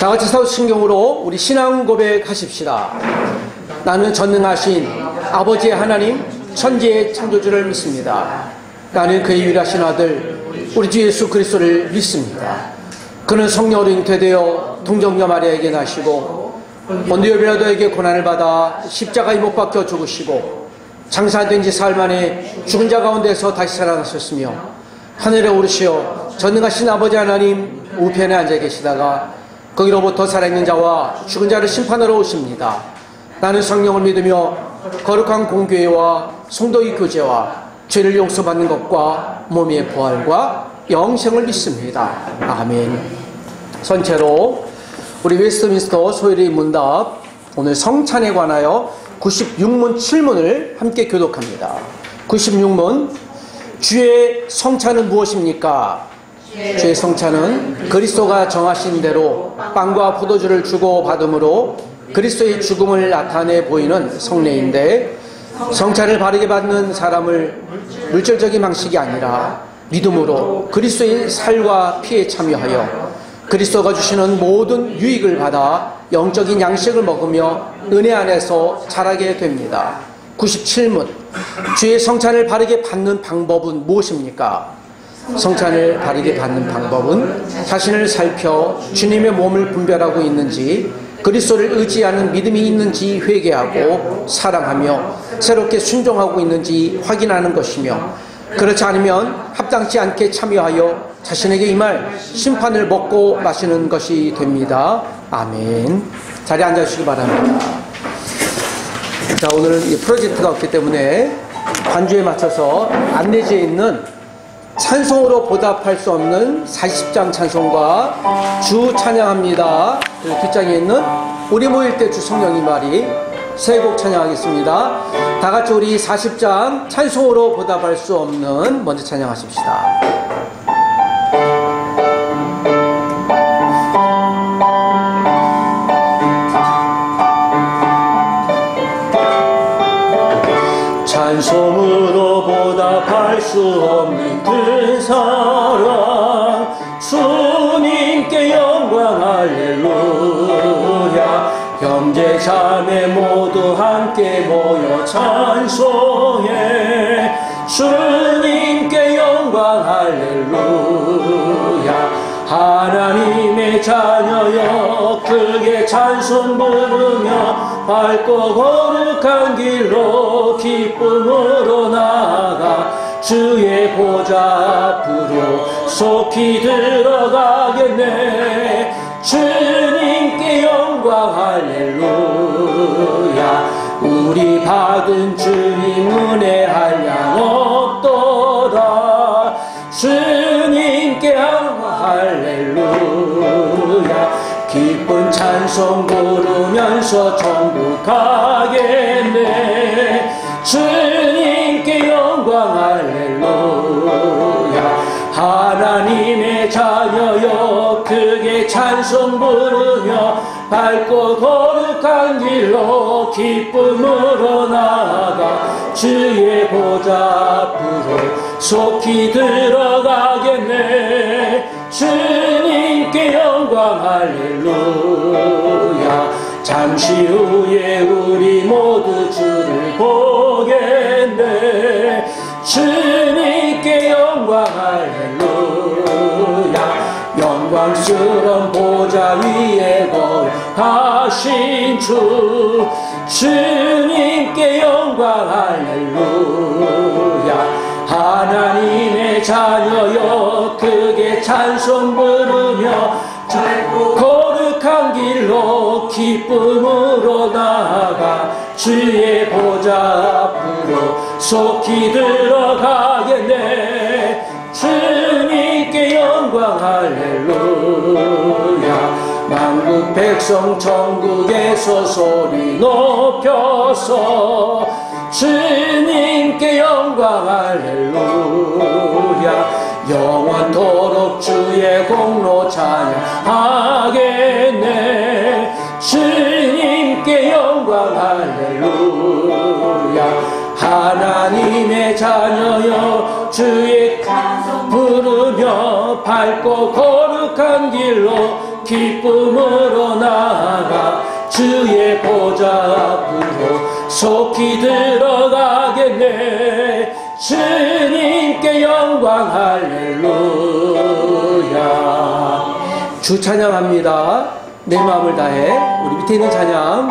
다 같이 성경으로 우리 신앙 고백하십시다. 나는 전능하신 아버지 하나님 천지의 창조주를 믿습니다. 나는 그의 유일하신 아들 우리 주 예수 그리스도를 믿습니다. 그는 성령으로 잉태되어 동정녀 마리아에게 나시고 본디오 빌라도에게 고난을 받아 십자가에 못 박혀 죽으시고 장사된 지 사흘 만에 죽은 자 가운데서 다시 살아나셨으며 하늘에 오르시어 전능하신 아버지 하나님 우편에 앉아 계시다가 거기로부터 살아있는 자와 죽은 자를 심판하러 오십니다. 나는 성령을 믿으며 거룩한 공교회와 성도의 교제와 죄를 용서받는 것과 몸의 부활과 영생을 믿습니다. 아멘. 선체로 우리 웨스트민스터 소일의 문답, 오늘 성찬에 관하여 96문 7문을 함께 교독합니다. 96문, 주의 성찬은 무엇입니까? 주의 성찬은 그리스도가 정하신 대로 빵과 포도주를 주고 받음으로 그리스도의 죽음을 나타내 보이는 성례인데, 성찬을 바르게 받는 사람을 물질적인 방식이 아니라 믿음으로 그리스도의 살과 피에 참여하여 그리스도가 주시는 모든 유익을 받아 영적인 양식을 먹으며 은혜 안에서 자라게 됩니다. 97문, 주의 성찬을 바르게 받는 방법은 무엇입니까? 성찬을 바르게 받는 방법은 자신을 살펴 주님의 몸을 분별하고 있는지, 그리스도를 의지하는 믿음이 있는지 회개하고 사랑하며 새롭게 순종하고 있는지 확인하는 것이며, 그렇지 않으면 합당치 않게 참여하여 자신에게 임할 심판을 먹고 마시는 것이 됩니다. 아멘. 자리에 앉아주시기 바랍니다. 자, 오늘은 이 프로젝트가 없기 때문에 반주에 맞춰서 안내지에 있는 찬송으로 보답할 수 없는 40장 찬송과 주 찬양합니다. 그리고 뒷장에 있는 우리 모일 때 주 성령이 말이 세 곡 찬양하겠습니다. 다 같이 우리 40장 찬송으로 보답할 수 없는 먼저 찬양하십시다. 찬송으로 보답할 수 없는 그 사랑, 주님께 영광 할렐루야. 형제 자매 모두 함께 모여 찬송해. 주님께 영광 할렐루야. 하나님의 자녀여 크게 찬송 부르며 밝고 거룩한 길로 기쁨으로 나아가 주의 보좌 앞으로 속히 들어가겠네. 주님께 영광 할렐루야. 우리 받은 주님 은혜 한량 없도다. 주님께 영광 할렐루야. 기쁜 찬송 부르면서 천국 가겠네. 주님께 영광 할렐루야. 하나님의 자녀여 크게 찬송 부르며 밝고 거룩한 길로 기쁨으로 나아가 주의 보좌 앞으로 속히 들어가겠네. 주님께 영광 할렐루야. 잠시 후에 우리 모두 주를 보겠네. 주님께 영광 할렐루야. 영광스러운 보좌 위에 거하신 주, 주님께 영광 할렐루야. 하나님의 자녀여 크게 찬송 부르며 거룩한 길로 기쁨으로 나아가 주의 보좌 앞으로 속히 들어가겠네. 주님께 영광 할렐루야. 만국 백성 천국에서 소리 높여서 주님께 영광 할렐루야. 영원토록 주의 공로 찬양하겠네. 주님께 영광 할렐루야. 하나님의 자녀여 주의 찬송 부르며 밝고 거룩한 길로 기쁨으로 나아가 주의 보좌 앞으로 속히 들어가겠네. 주님께 영광 할렐루야. 주 찬양합니다. 내 마음을 다해. 우리 밑에 있는 찬양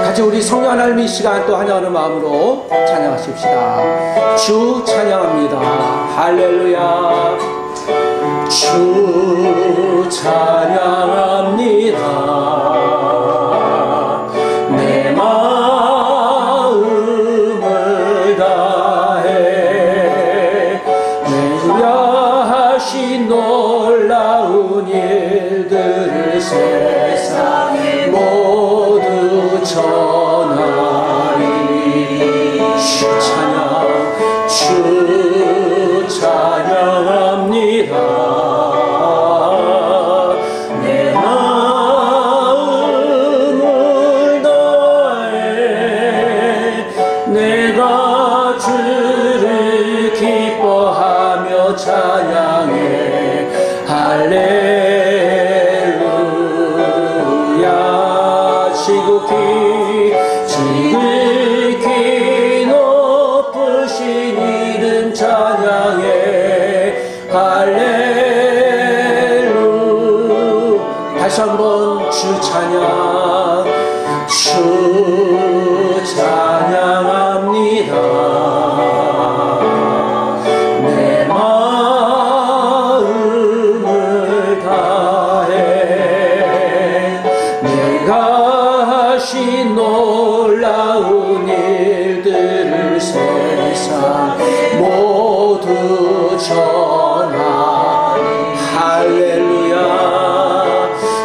같이 우리 성령 하나님 이 시간 또 환영하는 마음으로 찬양하십시다. 주 찬양합니다. 할렐루야. 주 찬양합니다. 내 마음을 다해 내가 하신 놀라운 일들을 세상에 모두 전하리. 주 찬양합니다. 내 마음을 다해 내가 주를 기뻐하며 찬양해. 할렐루야. 지극히 높으신 이름 찬양해. 할렐루야. 다시 한번 주 찬양. 주 찬양합니다. 내 마음을 다해 내가 하신 놀라운 일들을 세상에 모두 전하. 할렐루야.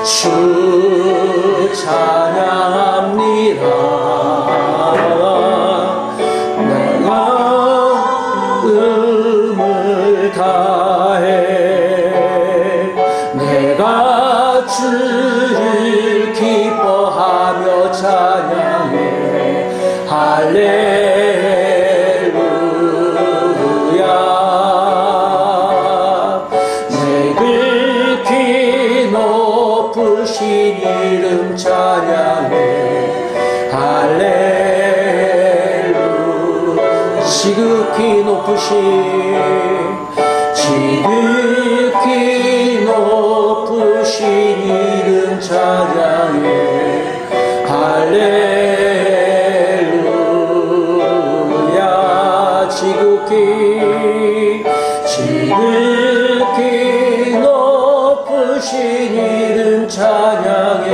주 찬양합니다. 내 마음을 다해 내가 주를 기뻐하며 찬양해. 할렐루야. 지극히 높으신 이름 찬양해. 할렐루야. 지극히 높으신 이름 찬양해. 할렐루야. 지극히 높으신 이름 찬양해.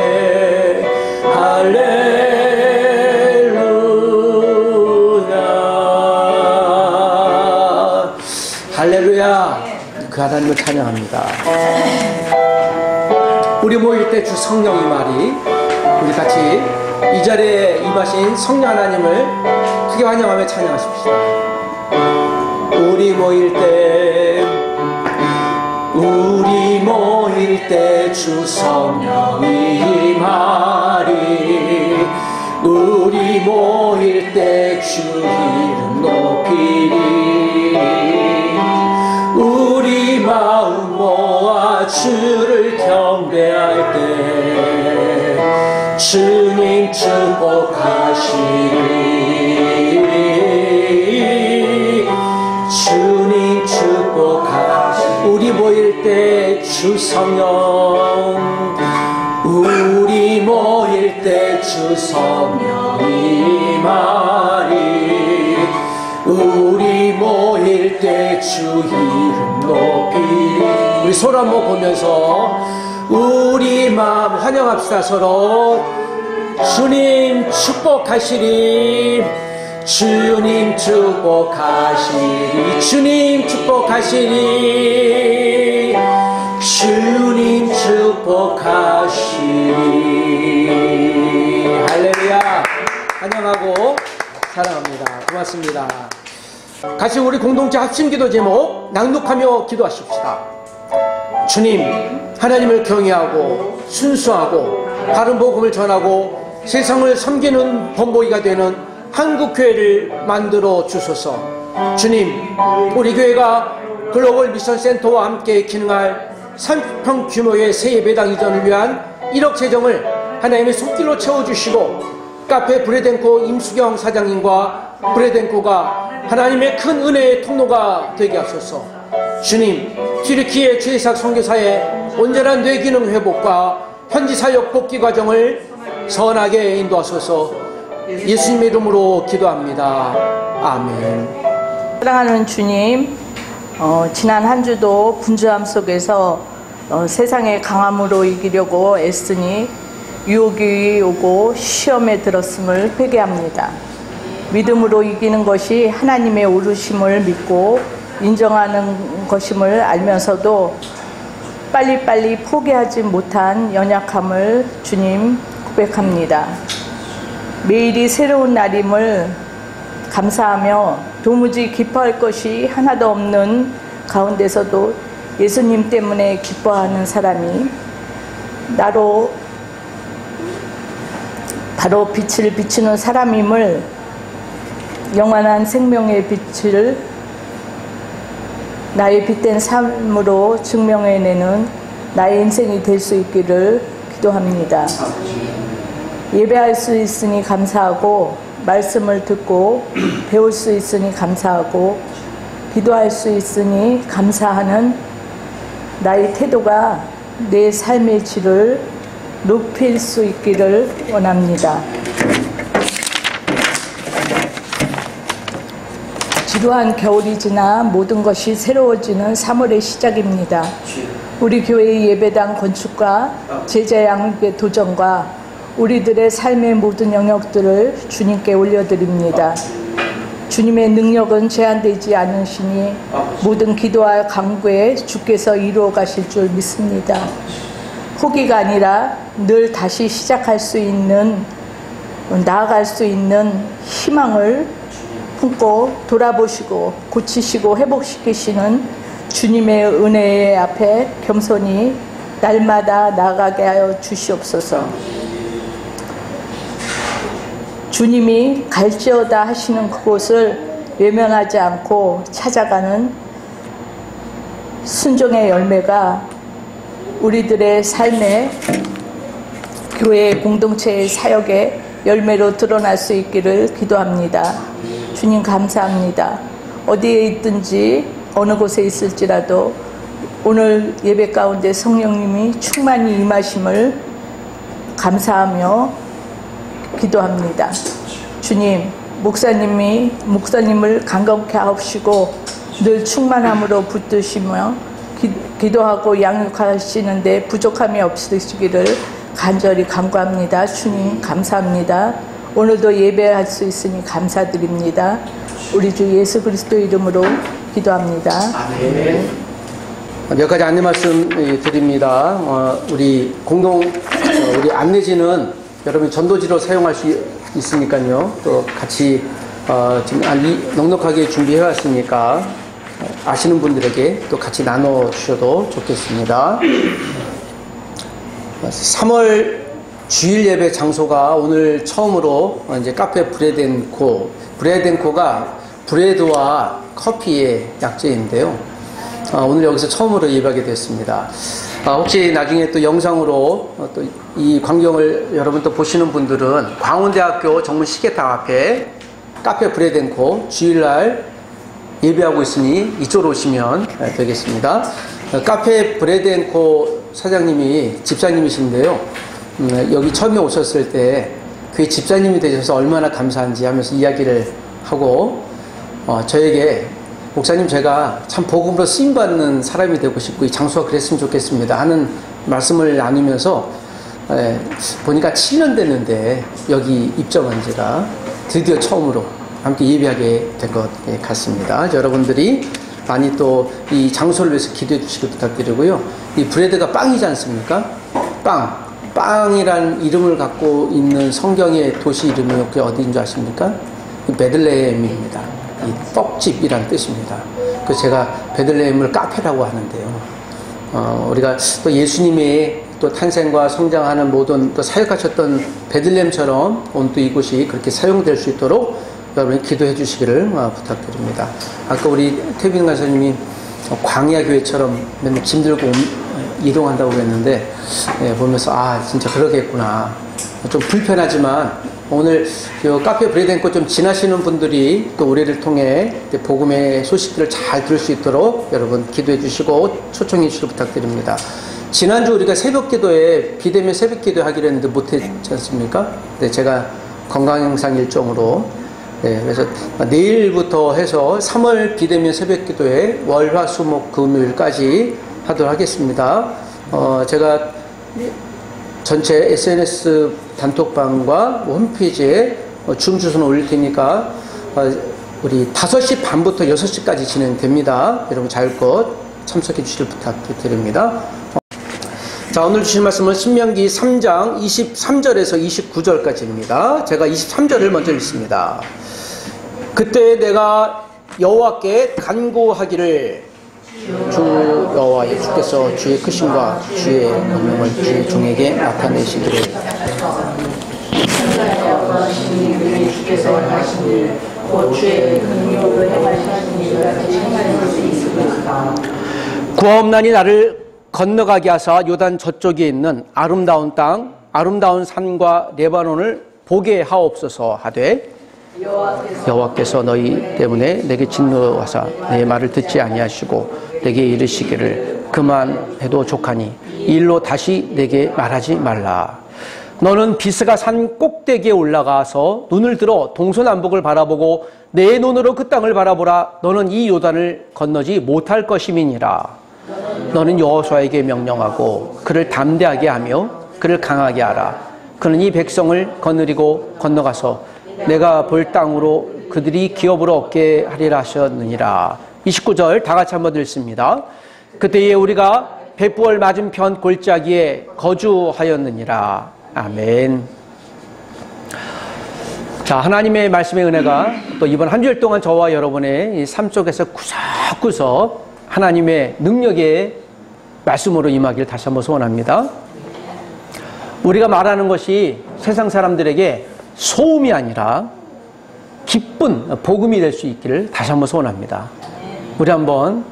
할렐루야. 할렐루야. 그 하나님을 찬양합니다. 우리 모일 때 주 성령의 말이 우리 같이 이 자리에 임하신 성령 하나님을 크게 환영하며 찬양하십시다. 우리 모일 때 주 성령의 임하리. 우리 모일 때 주 이름 높이리. 우리 마음 모아 주를 경배할 때 주님 축복하시리. 주님 축복하시리. 우리 모일 때 주 성령. 우리 모일 때 주 성령 임하리. 우리 모일 때 주 이름 높이리. 우리 서로 한번 보면서 우리 마음 환영합시다. 서로 주님 축복하시리. 주님 축복하시리. 주님 축복하시리. 주님 축복하시리. 할렐루야. 환영하고 사랑합니다. 고맙습니다. 같이 우리 공동체 합심기도 제목 낭독하며 기도하십시다. 주님, 하나님을 경외하고 순수하고 바른 복음을 전하고 세상을 섬기는 본보기가 되는 한국교회를 만들어 주소서. 주님, 우리 교회가 글로벌 미션 센터와 함께 기능할 30평 규모의 새 예배당 이전을 위한 1억 재정을 하나님의 손길로 채워주시고 카페 브레덴코 임수경 사장님과 브레덴코가 하나님의 큰 은혜의 통로가 되게 하소서. 주님, 튀르키예 최이삭 선교사의 온전한 뇌기능 회복과 현지 사역 복귀 과정을 선하게 인도하소서. 예수님의 이름으로 기도합니다. 아멘. 사랑하는 주님, 지난 한 주도 분주함 속에서 세상의 강함으로 이기려고 애쓰니 유혹이 오고 시험에 들었음을 회개합니다. 믿음으로 이기는 것이 하나님의 오르심을 믿고 인정하는 것임을 알면서도 빨리빨리 포기하지 못한 연약함을 주님 고백합니다. 매일이 새로운 날임을 감사하며 도무지 기뻐할 것이 하나도 없는 가운데서도 예수님 때문에 기뻐하는 사람이 나로 바로 빛을 비추는 사람임을, 영원한 생명의 빛을 나의 빛된 삶으로 증명해내는 나의 인생이 될 수 있기를 기도합니다. 예배할 수 있으니 감사하고, 말씀을 듣고 배울 수 있으니 감사하고, 기도할 수 있으니 감사하는 나의 태도가 내 삶의 질을 높일 수 있기를 원합니다. 지루한 겨울이 지나 모든 것이 새로워지는 3월의 시작입니다. 우리 교회의 예배당 건축과 제자 양육의 도전과 우리들의 삶의 모든 영역들을 주님께 올려드립니다. 주님의 능력은 제한되지 않으시니 모든 기도와 간구에 주께서 이루어 가실 줄 믿습니다. 포기가 아니라 늘 다시 시작할 수 있는, 나아갈 수 있는 희망을 품고 돌아보시고 고치시고 회복시키시는 주님의 은혜 앞에 겸손히 날마다 나아가게 하여 주시옵소서. 주님이 갈지어다 하시는 그곳을 외면하지 않고 찾아가는 순종의 열매가 우리들의 삶의 교회 공동체의 사역의 열매로 드러날 수 있기를 기도합니다. 주님 감사합니다. 어디에 있든지 어느 곳에 있을지라도 오늘 예배 가운데 성령님이 충만히 임하심을 감사하며 기도합니다. 주님, 목사님을 강건케 하옵시고 늘 충만함으로 붙드시며 기도하고 양육하시는데 부족함이 없으시기를 간절히 간구합니다. 주님 감사합니다. 오늘도 예배할 수 있으니 감사드립니다. 우리 주 예수 그리스도 이름으로 기도합니다. 아멘. 몇 가지 안내 말씀 드립니다. 우리 우리 안내지는 여러분 전도지로 사용할 수 있으니까요. 또 같이 지금 넉넉하게 준비해 왔으니까 아시는 분들에게 또 같이 나눠 주셔도 좋겠습니다. 3월 주일 예배 장소가 오늘 처음으로 이제 카페 브레덴코가 브레드와 커피의 약재인데요. 오늘 여기서 처음으로 예배하게 됐습니다. 혹시 나중에 또 영상으로 또 이 광경을 여러분 또 보시는 분들은 광운대학교 정문 시계탑 앞에 카페 브레덴코 주일날 예배하고 있으니 이쪽으로 오시면 되겠습니다. 카페 브레덴코 사장님이 집사님이신데요. 여기 처음에 오셨을 때 그 집사님이 되셔서 얼마나 감사한지 하면서 이야기를 하고 저에게 목사님 제가 참 복음으로 쓰임받는 사람이 되고 싶고 이 장소가 그랬으면 좋겠습니다 하는 말씀을 나누면서 보니까 7년 됐는데 여기 입점한 지가 드디어 처음으로 함께 예배하게 된 것 같습니다. 여러분들이 많이 또 이 장소를 위해서 기도해 주시기 부탁드리고요. 이 브레드가 빵이지 않습니까? 빵이란 이름을 갖고 있는 성경의 도시 이름이 혹시 어디인 줄 아십니까? 베들레헴입니다. 이 떡집이란 뜻입니다. 그래서 제가 베들레헴을 카페라고 하는데요. 우리가 또 예수님의 또 탄생과 성장하는 모든 또 사역하셨던 베들레헴처럼 오늘 또 이곳이 그렇게 사용될 수 있도록 여러분이 기도해 주시기를 부탁드립니다. 아까 우리 태빈 간사님이 광야 교회처럼 맨날 짐 들고 이동한다고 그랬는데 보면서 진짜 그러겠구나. 좀 불편하지만 오늘 카페 브레덴코 좀 지나시는 분들이 또 우리를 통해 복음의 소식들을 잘 들을 수 있도록 여러분 기도해 주시고 초청해 주시길 부탁드립니다. 지난주 우리가 새벽 기도에 비대면 새벽 기도 하기로 했는데 못했지 않습니까? 제가 건강상 일정으로 그래서 내일부터 해서 3월 비대면 새벽 기도에 월, 화, 수, 목, 금요일까지 하도록 하겠습니다. 제가 전체 SNS 단톡방과 홈페이지에 줌 주소는 올릴 테니까 우리 5시 반부터 6시까지 진행됩니다. 여러분 잘 것 참석해 주시길 부탁드립니다. 자, 오늘 주실 말씀은 신명기 3장 23절에서 29절까지입니다. 제가 23절을 먼저 읽습니다. 그때 내가 여호와께 간구하기를 주 여호와의 주께서 주의 크심과 주의 권능을 주의 종에게 나타내시기를 구하옵나니 나를 건너가게 하사 요단 저쪽에 있는 아름다운 땅 아름다운 산과 레바논을 보게 하옵소서 하되 여호와께서 너희 때문에 내게 진노하사 내 말을 듣지 아니하시고 내게 이르시기를 그만해도 족하니 이 일로 다시 내게 말하지 말라. 너는 비스가 산 꼭대기에 올라가서 눈을 들어 동서남북을 바라보고 내 눈으로 그 땅을 바라보라. 너는 이 요단을 건너지 못할 것임이니라. 너는 여호수아에게 명령하고 그를 담대하게 하며 그를 강하게 하라. 그는 이 백성을 거느리고 건너가서 내가 볼 땅으로 그들이 기업으로 얻게 하리라 하셨느니라. 29절 다 같이 한번 읽습니다. 그때에 우리가 벳부엘 맞은편 골짜기에 거주하였느니라. 아멘. 자, 하나님의 말씀의 은혜가 또 이번 한 주일 동안 저와 여러분의 이 삶 속에서 구석구석 하나님의 능력의 말씀으로 임하기를 다시 한번 소원합니다. 우리가 말하는 것이 세상 사람들에게 소음이 아니라 기쁜 복음이 될 수 있기를 다시 한번 소원합니다. 우리 한번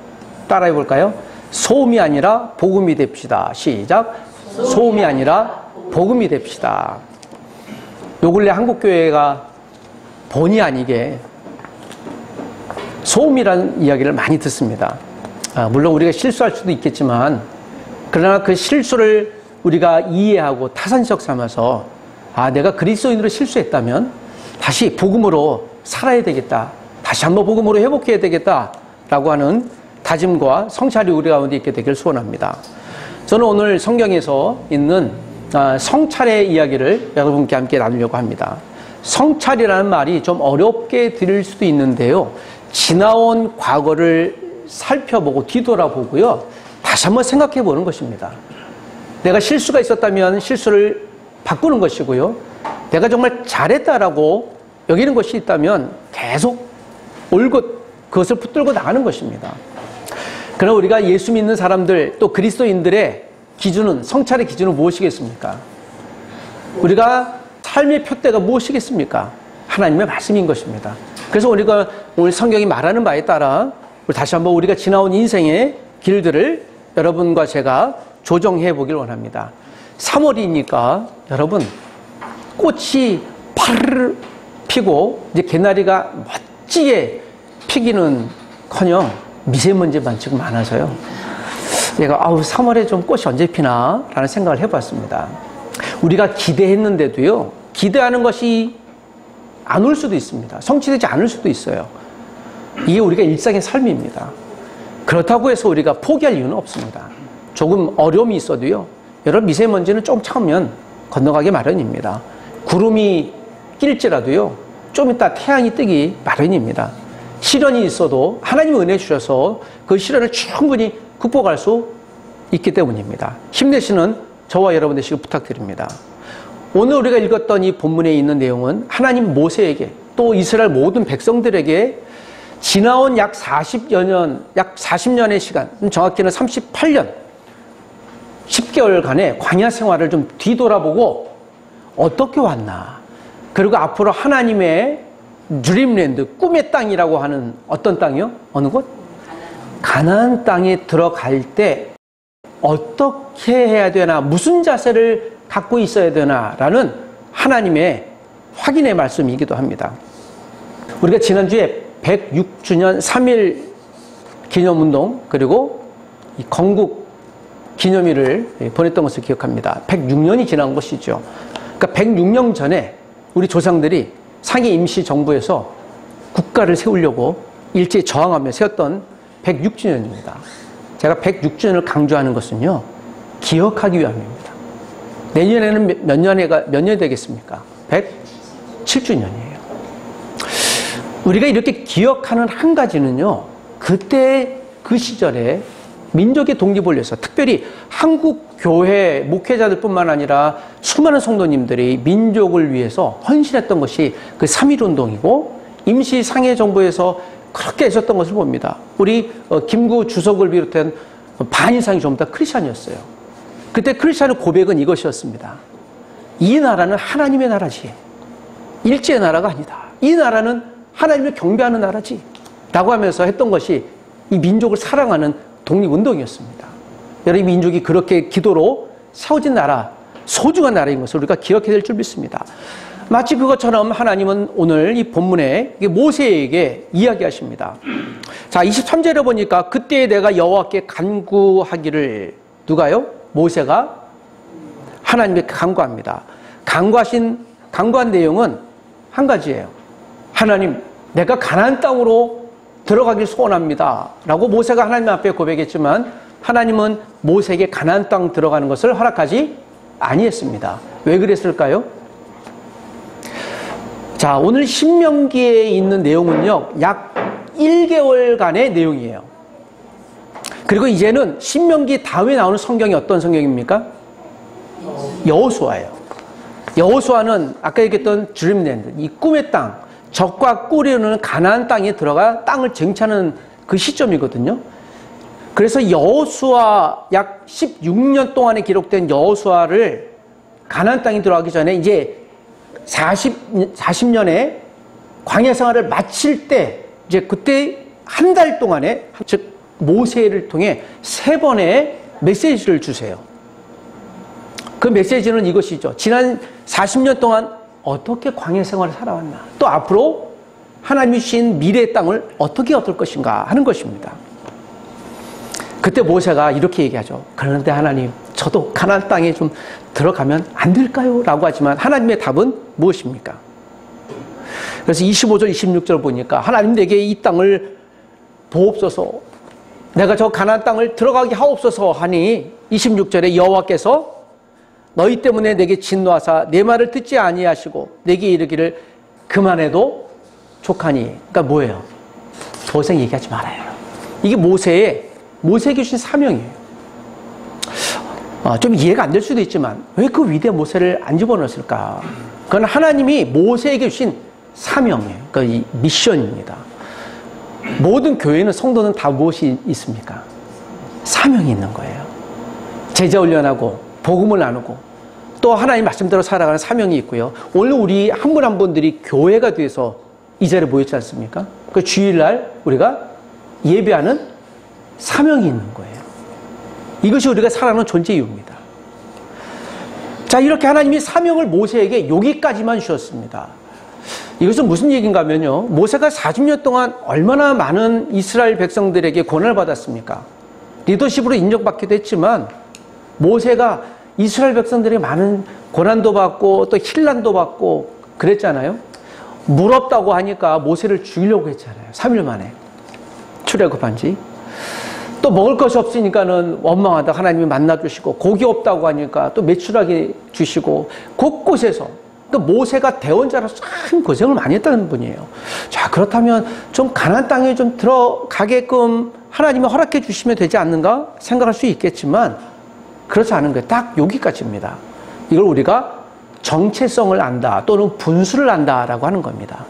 따라해 볼까요? 소음이 아니라 복음이 됩시다. 시작. 소음이 아니라 복음이 됩시다. 요 근래 한국교회가 본의 아니게 소음이라는 이야기를 많이 듣습니다. 물론 우리가 실수할 수도 있겠지만 그러나 그 실수를 우리가 이해하고 타산적 삼아서 내가 그리스도인으로 실수했다면 다시 복음으로 살아야 되겠다. 다시 한번 복음으로 회복해야 되겠다라고 하는 다짐과 성찰이 우리 가운데 있게 되길 소원합니다. 저는 오늘 성경에서 있는 성찰의 이야기를 여러분께 함께 나누려고 합니다. 성찰이라는 말이 좀 어렵게 들릴 수도 있는데요. 지나온 과거를 살펴보고 뒤돌아보고요. 다시 한번 생각해 보는 것입니다. 내가 실수가 있었다면 실수를 바꾸는 것이고요. 내가 정말 잘했다라고 여기는 것이 있다면 계속 올곧 그것을 붙들고 나가는 것입니다. 그러나 우리가 예수 믿는 사람들 또 그리스도인들의 기준은 성찰의 기준은 무엇이겠습니까? 우리가 삶의 표대가 무엇이겠습니까? 하나님의 말씀인 것입니다. 그래서 우리가 오늘 성경이 말하는 바에 따라 다시 한번 우리가 지나온 인생의 길들을 여러분과 제가 조정해 보길 원합니다. 3월이니까 여러분 꽃이 파르르 피고 이제 개나리가 멋지게 피기는커녕 미세먼지만 지금 많아서요. 내가 3월에 좀 꽃이 언제 피나? 라는 생각을 해봤습니다. 우리가 기대했는데도요. 기대하는 것이 안 올 수도 있습니다. 성취되지 않을 수도 있어요. 이게 우리가 일상의 삶입니다. 그렇다고 해서 우리가 포기할 이유는 없습니다. 조금 어려움이 있어도요. 여러분 미세먼지는 좀 참으면 건너가기 마련입니다. 구름이 낄지라도요. 좀 이따 태양이 뜨기 마련입니다. 시련이 있어도 하나님의 은혜 주셔서 그 시련을 충분히 극복할 수 있기 때문입니다. 힘내시는 저와 여러분 되시길 부탁드립니다. 오늘 우리가 읽었던 이 본문에 있는 내용은 하나님 모세에게 또 이스라엘 모든 백성들에게 지나온 약 40년의 시간, 정확히는 38년, 10개월간의 광야 생활을 좀 뒤돌아보고 어떻게 왔나. 그리고 앞으로 하나님의 드림랜드, 꿈의 땅이라고 하는 어떤 땅이요? 어느 곳? 가나안 땅에 들어갈 때 어떻게 해야 되나, 무슨 자세를 갖고 있어야 되나라는 하나님의 확인의 말씀이기도 합니다. 우리가 지난주에 106주년 3.1 기념운동 그리고 이 건국 기념일을 보냈던 것을 기억합니다. 106년이 지난 것이죠. 그러니까 106년 전에 우리 조상들이 상해 임시정부에서 국가를 세우려고 일제히 저항하며 세웠던 106주년입니다. 제가 106주년을 강조하는 것은요, 기억하기 위함입니다. 내년에는 몇 년이 되겠습니까? 107주년이에요. 우리가 이렇게 기억하는 한 가지는요, 그때 그 시절에 민족의 독립을 위해서 특별히 한국 교회 목회자들 뿐만 아니라 수많은 성도님들이 민족을 위해서 헌신했던 것이 그 3.1 운동이고 임시 상해 정부에서 그렇게 애썼던 것을 봅니다. 우리 김구 주석을 비롯한 반 이상이 전부 다 크리스찬이었어요. 그때 크리스찬의 고백은 이것이었습니다. 이 나라는 하나님의 나라지, 일제의 나라가 아니다. 이 나라는 하나님을 경배하는 나라지 라고 하면서 했던 것이 이 민족을 사랑하는 독립운동이었습니다. 여러분, 이 민족이 그렇게 기도로 세워진 나라, 소중한 나라인 것을 우리가 기억해야 될 줄 믿습니다. 마치 그것처럼 하나님은 오늘 이 본문에 모세에게 이야기하십니다. 자, 23절에 보니까 그때 내가 여호와께 간구하기를, 누가요? 모세가 하나님께 간구합니다. 간구한 내용은 한 가지예요. 하나님, 내가 가나안 땅으로 들어가길 소원합니다 라고 모세가 하나님 앞에 고백했지만 하나님은 모세에게 가나안 땅 들어가는 것을 허락하지 아니했습니다. 왜 그랬을까요? 자, 오늘 신명기에 있는 내용은요, 약 1개월간의 내용이에요. 그리고 이제는 신명기 다음에 나오는 성경이 어떤 성경입니까? 여호수아예요. 여호수아는 아까 얘기했던 드림랜드, 이 꿈의 땅, 적과 꿀이 흐르는 가나안 땅에 들어가 땅을 쟁취하는 그 시점이거든요. 그래서 여호수아 약 16년 동안에 기록된 여호수아를 가나안 땅에 들어가기 전에 이제 40년의 광야 생활을 마칠 때 이제 그때 한 달 동안에, 즉 모세를 통해 3번의 메시지를 주세요. 그 메시지는 이것이죠. 지난 40년 동안 어떻게 광야 생활을 살아왔나, 또 앞으로 하나님이 주신 미래의 땅을 어떻게 얻을 것인가 하는 것입니다. 그때 모세가 이렇게 얘기하죠. 그런데 하나님, 저도 가나안 땅에 좀 들어가면 안 될까요? 라고 하지만 하나님의 답은 무엇입니까? 그래서 25절, 26절 보니까 하나님 내게 이 땅을 보옵소서, 내가 저 가나안 땅을 들어가게 하옵소서 하니 26절에 여호와께서 너희 때문에 내게 진노하사 내 말을 듣지 아니하시고 내게 이르기를 그만해도 족하니. 그러니까 뭐예요? 더 이상 얘기하지 말아요. 이게 모세에게 주신 사명이에요. 좀 이해가 안 될 수도 있지만 왜 그 위대한 모세를 안 집어넣었을까? 그건 하나님이 모세에게 주신 사명이에요. 그러니까 이 미션입니다. 모든 교회는, 성도는 다 무엇이 있습니까? 사명이 있는 거예요. 제자 훈련하고 복음을 나누고 또 하나님 말씀대로 살아가는 사명이 있고요. 오늘 우리 한 분 한 분들이 교회가 돼서 이 자리에 모였지 않습니까? 그 주일날 우리가 예배하는 사명이 있는 거예요. 이것이 우리가 살아가는 존재 이유입니다. 자, 이렇게 하나님이 사명을 모세에게 여기까지만 주셨습니다. 이것은 무슨 얘기인가 하면요, 모세가 40년 동안 얼마나 많은 이스라엘 백성들에게 고난을 받았습니까? 리더십으로 인정받기도 했지만 모세가 이스라엘 백성들에게 많은 고난도 받고 또 힐난도 받고 그랬잖아요. 물 없다고 하니까 모세를 죽이려고 했잖아요. 3일 만에 출애굽한 지. 또 먹을 것이 없으니까는 원망하다 하나님이 만나주시고, 고기 없다고 하니까 또 메추라기 주시고, 곳곳에서. 그러니까 모세가 대원자로서 참 고생을 많이 했다는 분이에요. 자, 그렇다면 좀 가나안 땅에 좀 들어가게끔 하나님이 허락해 주시면 되지 않는가 생각할 수 있겠지만 그렇지 않은 거예요. 딱 여기까지입니다. 이걸 우리가 정체성을 안다 또는 분수를 안다라고 하는 겁니다.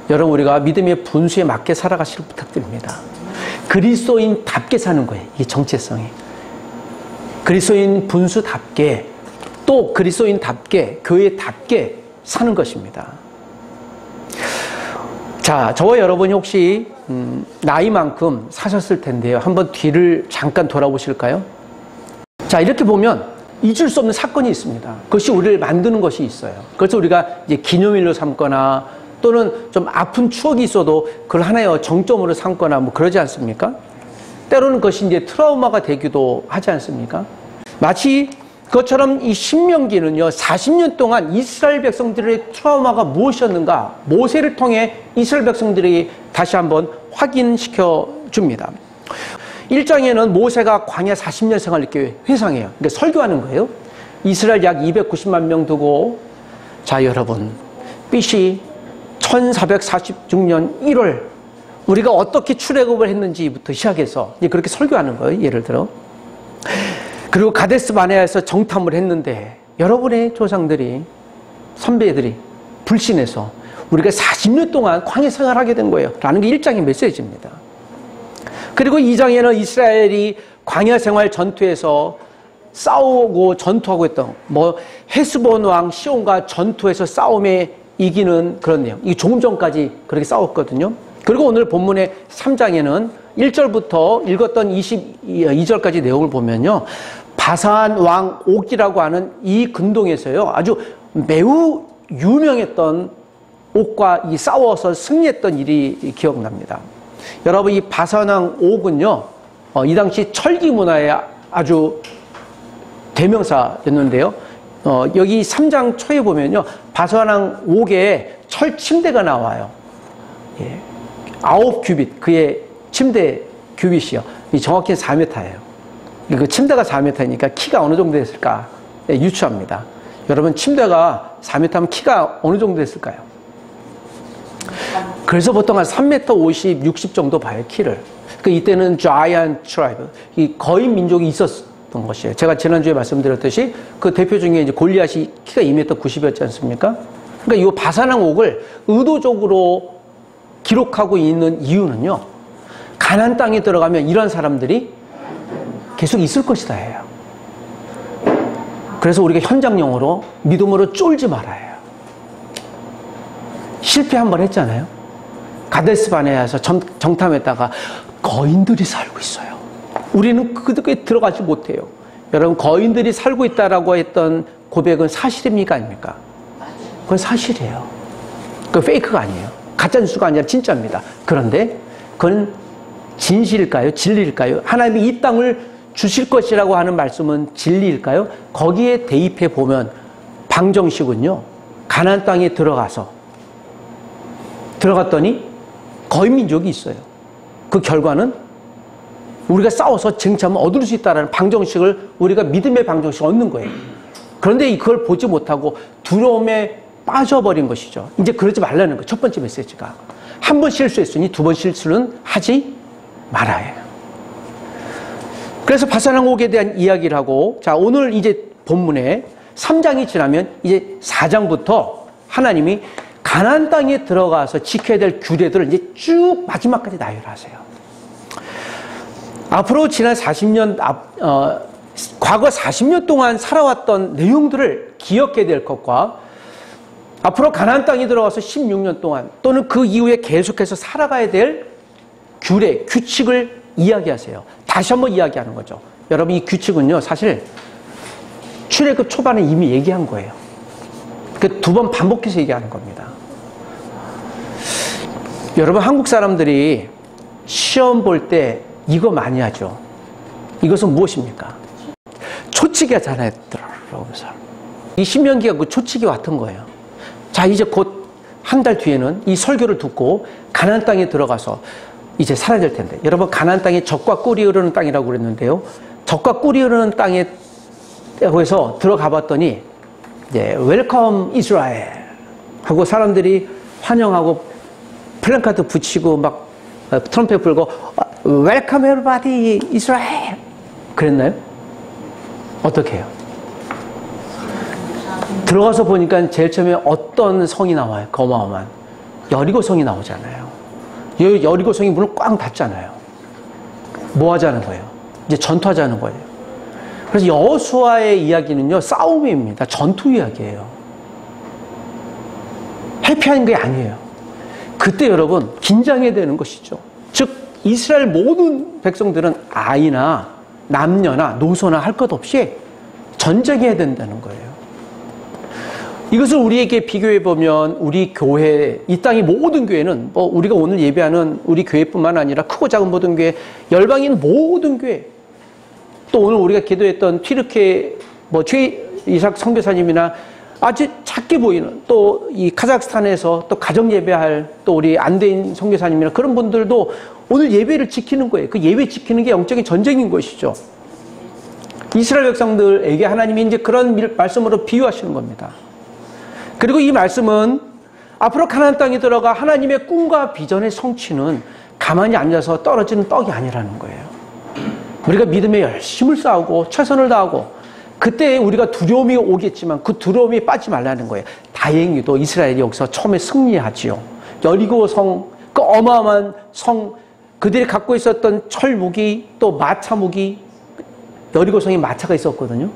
여러분, 우리가 믿음의 분수에 맞게 살아가시길 부탁드립니다. 그리스도인답게 사는 거예요. 이게 정체성이. 그리스도인 분수답게, 또 그리스도인답게, 교회답게 사는 것입니다. 자, 저와 여러분이 혹시 나이만큼 사셨을 텐데요. 한번 뒤를 잠깐 돌아보실까요? 자, 이렇게 보면 잊을 수 없는 사건이 있습니다. 그것이 우리를 만드는 것이 있어요. 그래서 우리가 이제 기념일로 삼거나 또는 좀 아픈 추억이 있어도 그걸 하나의 정점으로 삼거나 뭐 그러지 않습니까? 때로는 그것이 이제 트라우마가 되기도 하지 않습니까? 마치 그것처럼 이 신명기는요, 40년 동안 이스라엘 백성들의 트라우마가 무엇이었는가, 모세를 통해 이스라엘 백성들이 다시 한번 확인시켜 줍니다. 1장에는 모세가 광야 40년 생활을 이렇게 회상해요. 그러니까 설교하는 거예요. 이스라엘 약 290만 명 두고, 자, 여러분, BC 1446년 1월, 우리가 어떻게 출애굽을 했는지부터 시작해서 이제 그렇게 설교하는 거예요. 예를 들어. 그리고 가데스 바네아에서 정탐을 했는데 여러분의 조상들이, 선배들이 불신해서 우리가 40년 동안 광야 생활하게 된 거예요. 라는 게 1장의 메시지입니다. 그리고 2장에는 이스라엘이 광야 생활 전투에서 싸우고 전투하고 했던, 뭐 헤스본 왕 시온과 전투에서 싸움에 이기는 그런 내용. 이게 조금 전까지 그렇게 싸웠거든요. 그리고 오늘 본문의 3장에는 1절부터 읽었던 22절까지 내용을 보면요, 바산 왕 옥이라고 하는 이 근동에서요, 아주 매우 유명했던 옥과 이 싸워서 승리했던 일이 기억납니다. 여러분, 이 바산 왕 옥은요, 이 당시 철기 문화의 아주 대명사였는데요. 여기 3장 초에 보면요, 바산 왕 옥에 철 침대가 나와요. 예. 9규빗, 그의 침대 규빗이요. 정확히는 4m예요. 그 침대가 4m니까 키가 어느 정도 됐을까? 네, 유추합니다. 여러분, 침대가 4m면 키가 어느 정도 됐을까요? 그래서 보통 한 3m 50, 60 정도 봐요, 키를. 이때는 Giant Tribe, 이 거인 민족이 있었던 것이에요. 제가 지난주에 말씀드렸듯이 그 대표 중에 이제 골리앗이 키가 2m 90이었지 않습니까? 그러니까 이 바산왕 옥을 의도적으로 기록하고 있는 이유는요, 가나안 땅에 들어가면 이런 사람들이 계속 있을 것이다 해요. 그래서 우리가 현장용어로 믿음으로 쫄지 말아요. 실패 한번 했잖아요. 가데스 바네아에서 정탐했다가 거인들이 살고 있어요. 우리는 그렇게 들어가지 못해요. 여러분, 거인들이 살고 있다라고 했던 고백은 사실입니까, 아닙니까? 그건 사실이에요. 그건 페이크가 아니에요. 가짜뉴스가 아니라 진짜입니다. 그런데 그건 진실일까요? 진리일까요? 하나님이 이 땅을 주실 것이라고 하는 말씀은 진리일까요? 거기에 대입해 보면 방정식은요, 가나안 땅에 들어갔더니 거인 민족이 있어요. 그 결과는 우리가 싸워서 쟁취하면 얻을 수 있다는 방정식을, 우리가 믿음의 방정식을 얻는 거예요. 그런데 그걸 보지 못하고 두려움에 빠져버린 것이죠. 이제 그러지 말라는 거예요. 첫 번째 메시지가. 한 번 실수했으니 두 번 실수는 하지 말아야 해요. 그래서 바산왕 옥에 대한 이야기를 하고, 자, 오늘 이제 본문에 3장이 지나면 이제 4장부터 하나님이 가나안 땅에 들어가서 지켜야 될 규례들을 이제 쭉 마지막까지 나열하세요. 앞으로 지난 40년, 과거 40년 동안 살아왔던 내용들을 기억해야 될 것과 앞으로 가나안 땅에 들어가서 16년 동안 또는 그 이후에 계속해서 살아가야 될 규례, 규칙을 이야기하세요. 다시 한번 이야기하는 거죠. 여러분, 이 규칙은요, 사실 출애굽 초반에 이미 얘기한 거예요. 그 두 번 반복해서 얘기하는 겁니다. 여러분, 한국 사람들이 시험 볼 때 이거 많이 하죠. 이것은 무엇입니까? 초치기 하잖아요. 들어오면서. 이 신명기가 그 초치기 같은 거예요. 자, 이제 곧 한 달 뒤에는 이 설교를 듣고 가나안 땅에 들어가서 이제 살아야 될 텐데, 여러분, 가나안 땅에 젖과 꿀이 흐르는 땅이라고 그랬는데요, 젖과 꿀이 흐르는 땅에 해서 들어가 봤더니 이제 웰컴 이스라엘 하고 사람들이 환영하고 플랜카드 붙이고 막 트럼펫 불고 웰컴 에브리바디 이스라엘 그랬나요? 어떻게 해요? 들어가서 보니까 제일 처음에 어떤 성이 나와요? 어마어마한 여리고 성이 나오잖아요. 여리고 성이 문을 꽝 닫잖아요. 뭐 하자는 거예요? 이제 전투하자는 거예요. 그래서 여호수아의 이야기는요, 싸움입니다. 전투 이야기예요. 해피한 게 아니에요. 그때 여러분 긴장해야 되는 것이죠. 즉 이스라엘 모든 백성들은 아이나 남녀나 노소나 할 것 없이 전쟁해야 된다는 거예요. 이것을 우리에게 비교해 보면 우리 교회, 이 땅의 모든 교회는 우리가 오늘 예배하는 우리 교회뿐만 아니라 크고 작은 모든 교회, 열방인 모든 교회, 또 오늘 우리가 기도했던 튀르키예 최이삭 선교사님이나 아주 작게 보이는 또 이 카자흐스탄에서 또 가정 예배할 또 우리 안대인 선교사님이나 그런 분들도 오늘 예배를 지키는 거예요. 그 예배 지키는 게 영적인 전쟁인 것이죠. 이스라엘 백성들에게 하나님이 이제 그런 말씀으로 비유하시는 겁니다. 그리고 이 말씀은 앞으로 가나안 땅에 들어가 하나님의 꿈과 비전의 성취는 가만히 앉아서 떨어지는 떡이 아니라는 거예요. 우리가 믿음에 열심을 쌓고 최선을 다하고 그때 우리가 두려움이 오겠지만 그 두려움이 빠지지 말라는 거예요. 다행히도 이스라엘이 여기서 처음에 승리하지요. 여리고 성, 그 어마어마한 성, 그들이 갖고 있었던 철 무기 또 마차 무기, 여리고 성에 마차가 있었거든요.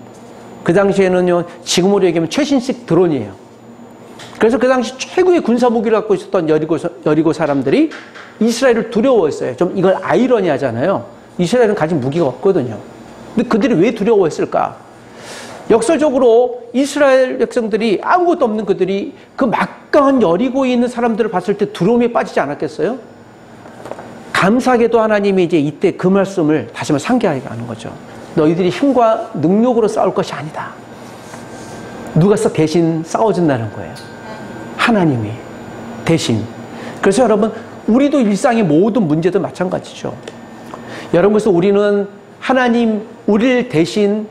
그 당시에는요, 지금으로 얘기하면 최신식 드론이에요. 그래서 그 당시 최고의 군사 무기를 갖고 있었던 여리고 사람들이 이스라엘을 두려워했어요. 좀 이걸 아이러니하잖아요. 이스라엘은 가진 무기가 없거든요. 근데 그들이 왜 두려워했을까? 역설적으로 이스라엘 백성들이 아무것도 없는 그들이 그 막강한 여리고에 있는 사람들을 봤을 때 두려움에 빠지지 않았겠어요? 감사하게도 하나님이 이제 이때 그 말씀을 다시 한번 상기하게 하는 거죠. 너희들이 힘과 능력으로 싸울 것이 아니다. 누가 대신 싸워준다는 거예요. 하나님이 대신. 그래서 여러분, 우리도 일상의 모든 문제도 마찬가지죠. 여러분, 그래서 우리는 하나님, 우리를 대신,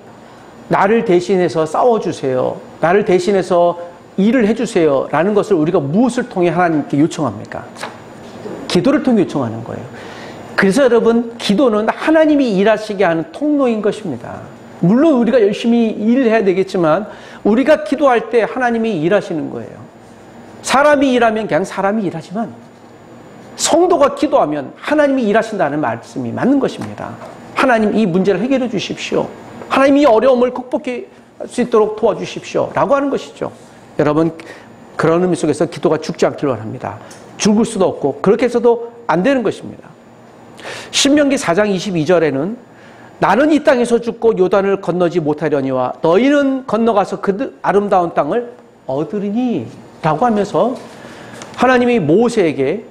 나를 대신해서 싸워주세요. 나를 대신해서 일을 해주세요. 라는 것을 우리가 무엇을 통해 하나님께 요청합니까? 기도를 통해 요청하는 거예요. 그래서 여러분, 기도는 하나님이 일하시게 하는 통로인 것입니다. 물론 우리가 열심히 일을 해야 되겠지만 우리가 기도할 때 하나님이 일하시는 거예요. 사람이 일하면 그냥 사람이 일하지만 성도가 기도하면 하나님이 일하신다는 말씀이 맞는 것입니다. 하나님, 이 문제를 해결해 주십시오. 하나님, 이 어려움을 극복할 수 있도록 도와주십시오. 라고 하는 것이죠. 여러분, 그런 의미 속에서 기도가 죽지 않기를 바랍니다. 죽을 수도 없고 그렇게 해서도 안 되는 것입니다. 신명기 4장 22절에는 나는 이 땅에서 죽고 요단을 건너지 못하려니와 너희는 건너가서 그 아름다운 땅을 얻으리니 라고 하면서 하나님이 모세에게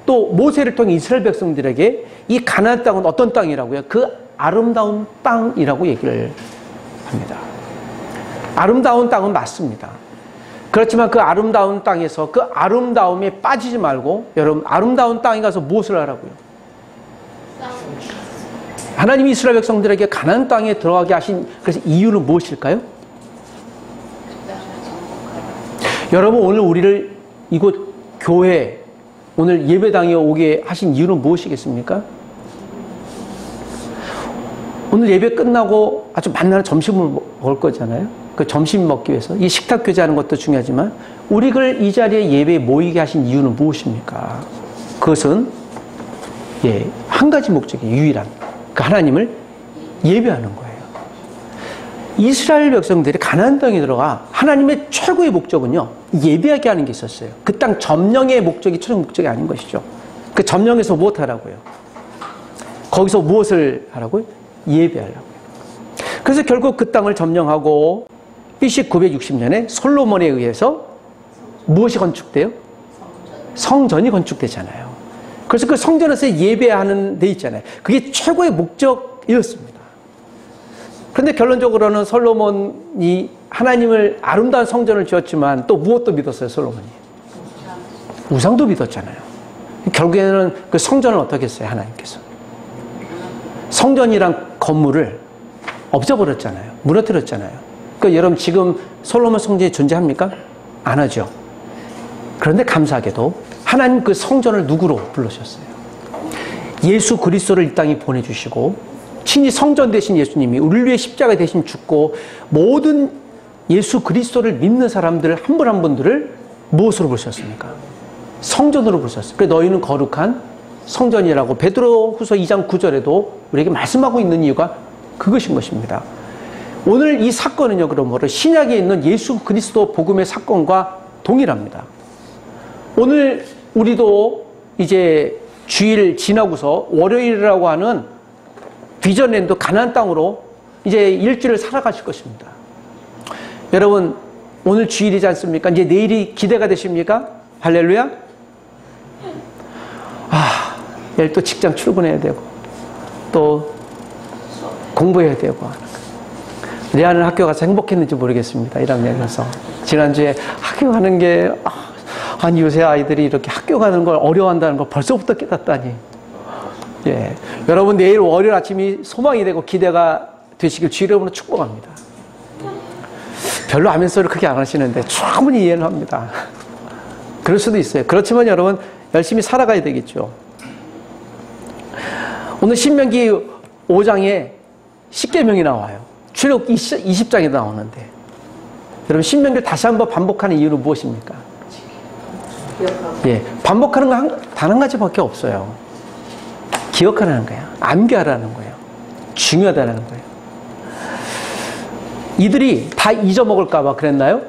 또 모세를 통해 이스라엘 백성들에게 이 가나안 땅은 어떤 땅이라고요? 그 아름다운 땅이라고 얘기를 합니다. 아름다운 땅은 맞습니다. 그렇지만 그 아름다운 땅에서 그 아름다움에 빠지지 말고 여러분, 아름다운 땅에 가서 무엇을 하라고요? 하나님이 이스라엘 백성들에게 가나안 땅에 들어가게 하신 그래서 이유는 무엇일까요? 여러분, 오늘 우리를 이곳 교회 오늘 예배당에 오게 하신 이유는 무엇이겠습니까? 오늘 예배 끝나고 아주 만나는 점심을 먹을 거잖아요. 그 점심 먹기 위해서 이 식탁 교제하는 것도 중요하지만 우리를 이 자리에 예배에 모이게 하신 이유는 무엇입니까? 그것은 한 가지 목적이 유일한 그 하나님을 예배하는 거예요. 이스라엘 백성들이 가나안 땅에 들어가 하나님의 최고의 목적은요, 예배하게 하는 게 있었어요. 그 땅 점령의 목적이 최종 목적이 아닌 것이죠. 그 점령에서 무엇 하라고요? 거기서 무엇을 하라고요? 예배하려고요. 그래서 결국 그 땅을 점령하고 BC 960년에 솔로몬에 의해서 무엇이 건축돼요? 성전이 건축되잖아요. 그래서 그 성전에서 예배하는 데 있잖아요. 그게 최고의 목적이었습니다. 그런데 결론적으로는 솔로몬이 하나님을 아름다운 성전을 지었지만 또 무엇도 믿었어요, 솔로몬이? 우상도 믿었잖아요. 결국에는 그 성전을 어떻게 했어요, 하나님께서? 성전이란 건물을 없애버렸잖아요. 무너뜨렸잖아요. 그러니까 여러분, 지금 솔로몬 성전이 존재합니까? 안 하죠. 그런데 감사하게도 하나님 그 성전을 누구로 불러주셨어요? 예수 그리스도를 이 땅에 보내주시고 친히 성전 되신 예수님이 우리를 위해 십자가 대신 죽고 모든 예수 그리스도를 믿는 사람들 한 분 한 분들을 무엇으로 부르셨습니까? 성전으로 부르셨어요. 그래서 너희는 거룩한 성전이라고 베드로후서 2장 9절에도 우리에게 말씀하고 있는 이유가 그것인 것입니다. 오늘 이 사건은요, 그러므로 신약에 있는 예수 그리스도 복음의 사건과 동일합니다. 오늘 우리도 이제 주일 지나고서 월요일이라고 하는 비전랜드 가나안 땅으로 이제 일주일을 살아가실 것입니다. 여러분, 오늘 주일이지 않습니까? 이제 내일이 기대가 되십니까? 할렐루야. 내일 또 직장 출근해야 되고 또 공부해야 되고. 내 아는 학교 가서 행복했는지 모르겠습니다. 1학년에서 지난주에 학교 가는 게 아니 요새 아이들이 이렇게 학교 가는 걸 어려워한다는 걸 벌써부터 깨닫다니. 예, 여러분 내일 월요일 아침이 소망이 되고 기대가 되시길 주 이름으로 축복합니다. 별로 아멘 소리를 크게 안 하시는데 충분히 이해는 합니다. 그럴 수도 있어요. 그렇지만 여러분 열심히 살아가야 되겠죠. 오늘 신명기 5장에 10계명이 나와요. 출애굽기 20장에 나오는데 여러분 신명기를 다시 한번 반복하는 이유는 무엇입니까? 예, 반복하는 거 단 한 가지밖에 없어요. 기억하라는 거예요. 암기하라는 거예요. 중요하다는 거예요. 이들이 다 잊어먹을까 봐 그랬나요?